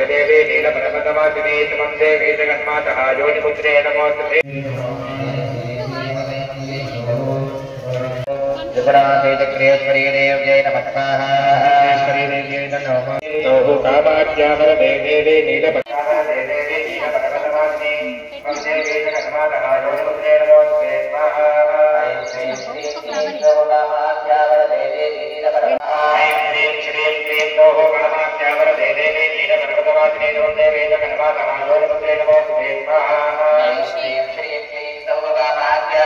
देवी नीलपर्वतवासिनी समन्ते वेदगन्मातः योनिपुत्रे नमोस्तुते देवी नमः कामाख्यावरदे देवी नीलपर्वतवासिनी समन्ते वेदगन्मातः योनिपुत्रे नमोस्तुते स्वाहा कामाख्यावरदे देवी नीलपर्वतवासिनी समन्ते वेदगन्मातः योनिपुत्रे नमोस्तुते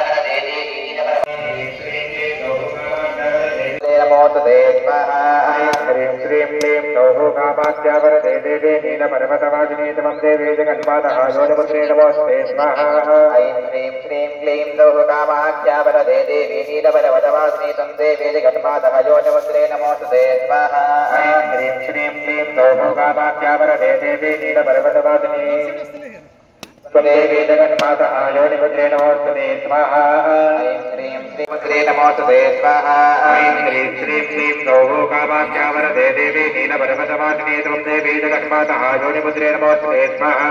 स्वाहा ऐं ह्रीं श्रीं क्लीं सौः कामाख्यावरदे देवी नीलपर्वतवासिनी समन्ते वेदगन्मातः योनिपुत्रे नमोस्तुते स्वाहा ऐं ह्रीं श्रीं क्लीं सौः कामाख्यावरदे देवी नीलपर्वतवासिनी वेदगन्मातः योनिपुत्रे नमोस्तुते स्वाहा ऐं ह्रीं श्रीं नमोस्तुते स्वाहा ऐं ह्रीं श्रीं क्लीं सौः कामाख्यावरदे देवी नीलपर्वतवासिनी समन्ते वेदगन्मातः योनिपुत्रे नमोस्तुते स्वाहा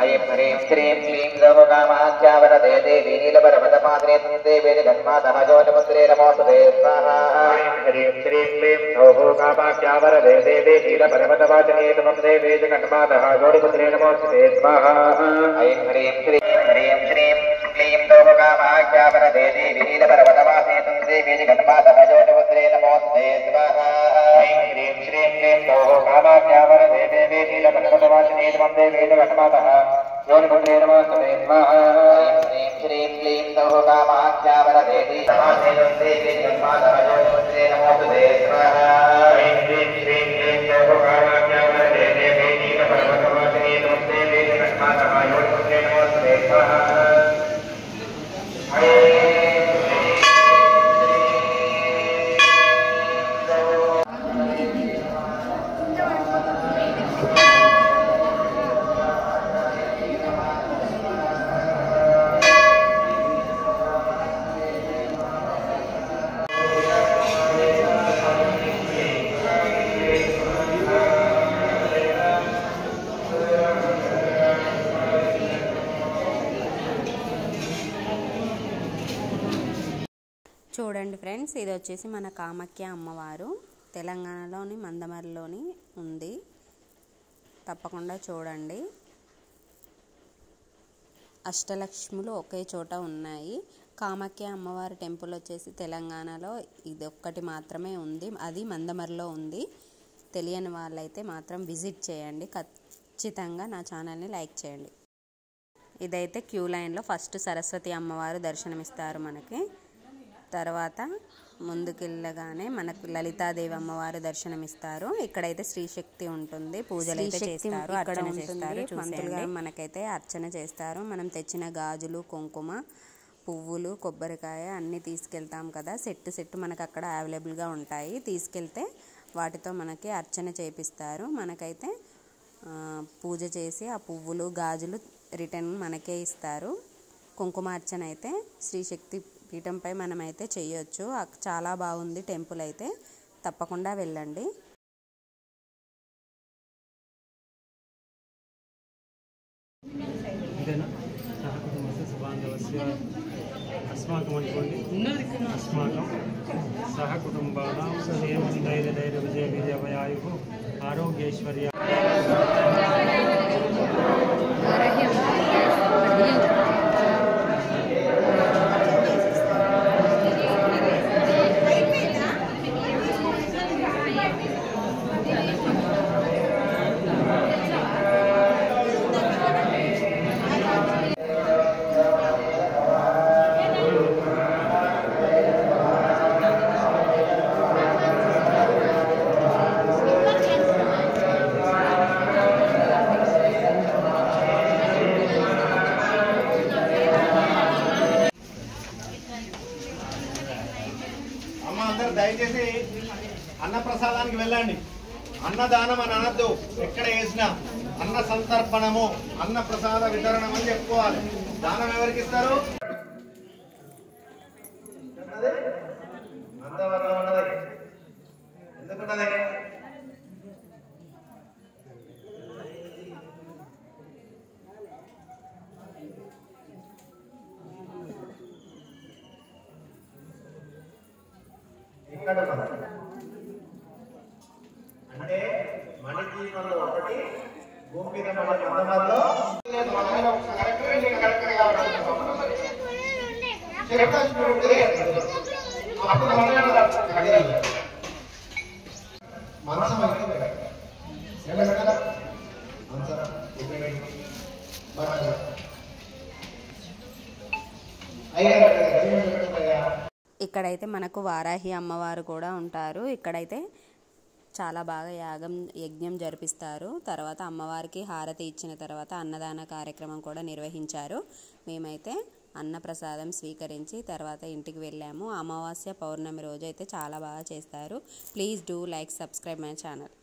ऐं ह्रीं श्रीं क्लीं सौः कामाख्यावरदे देवी नीलपर्वतवासिनी समन्ते वेदगन्मातः योनिपुत्रे नमोस्तुते स्वाहा ऐं ह्रीं श्रीं क्लीं सौः कामाख्यावरदे देवी नीलपर्वतवासिनी समन्ते वेदगन्मातः योनिपुत्रे नमोस्तुते स्वाहा ऐं ह्रीं श्रीं क्लीं सौः कामाख्यावरदे देवी नीलपर्वतवासिनी समन्ते वेदगन्मातः योनिपुत्रे नमोस्तुते स्वाहा ऐं ह्रीं श्रीं क्लीं सौः कामाख्यावरदे देवी नीलपर्वतवासिनी समन्ते वेदगन्मातः योनिपुत्रे नमोस्तुते स्वाहा ऐं ह्रीं श्रीं क्लीं सौः कामाख्यावरदे देवी समन्ते वेदगन्मातः योनिपुत्रे नमोस्तुते स्वाहा ऐं ह्रीं श्रीं क्लीं सौः कामाख्यावरदे देवी नीलपर्वतवासिनी समन्ते वेदगन्मातः योनिपुत्रे नमोस्तुते स्वाहा చూడండి ఫ్రెండ్స్, ఇది వచ్చేసి మన కామాఖ్య అమ్మవారు తెలంగాణలోని మందమరిలోని ఉంది. తప్పకుండా చూడండి. అష్టలక్ష్ములు ఒకే చోట ఉన్నాయి. కామాఖ్య అమ్మవారి టెంపుల్ వచ్చేసి తెలంగాణలో ఇది ఒక్కటి మాత్రమే ఉంది. అది మందమరిలో ఉంది. తెలియని వాళ్ళైతే మాత్రం విజిట్ చేయండి. ఖచ్చితంగా నా ఛానల్ని లైక్ చేయండి. ఇదైతే క్యూ లైన్లో ఫస్ట్ సరస్వతి అమ్మవారు దర్శనమిస్తారు మనకి. తర్వాత ముందుకెళ్ళగానే మనకు లలితాదేవి అమ్మవారు దర్శనమిస్తారు. ఇక్కడైతే శ్రీశక్తి ఉంటుంది. పూజలు అయితే చేస్తారు, అర్చన చేస్తారు. మంత్రులుగా మనకైతే అర్చన చేస్తారు. మనం తెచ్చిన గాజులు, కుంకుమ, పువ్వులు, కొబ్బరికాయ అన్నీ తీసుకెళ్తాం కదా. సెట్ మనకు అక్కడ అవైలబుల్గా ఉంటాయి. తీసుకెళ్తే వాటితో మనకి అర్చన చేపిస్తారు. మనకైతే పూజ చేసి ఆ పువ్వులు, గాజులు రిటర్న్ మనకే ఇస్తారు. కుంకుమార్చన అయితే శ్రీశక్తి పీఠంపై మనమైతే చేయొచ్చు. చాలా బాగుంది టెంపుల్ అయితే. తప్పకుండా వెళ్ళండి. अस्माकं सहकुटुम्बानां धैर्यविजयविजयवयायुः आरोग्यैश्वर्य దయచేసి అన్న ప్రసాదానికి వెళ్ళండి. అన్నదానం అని అనద్దు. ఎక్కడ వేసినా అన్న సంతర్పణము, అన్న ప్రసాద వితరణం అని చెప్పుకోవాలి. దానం ఎవరికి ఇస్తారు? ఎందుకున్నది? అంటే మణిదీపంలో ఒకటి భూమి మీద మందమర్లో మనసం ఇక్కడైతే మనకు వారాహి అమ్మవారు కూడా ఉంటారు. ఇక్కడైతే చాలా బాగా యజ్ఞం జరిపిస్తారు. తర్వాత అమ్మవారికి హారతి ఇచ్చిన తర్వాత అన్నదాన కార్యక్రమం కూడా నిర్వహించారు. మేమైతే అన్నప్రసాదం స్వీకరించి తర్వాత ఇంటికి వెళ్ళాము. అమావాస్య పౌర్ణమి రోజు అయితే చాలా బాగా చేస్తారు. Please do like, subscribe my channel.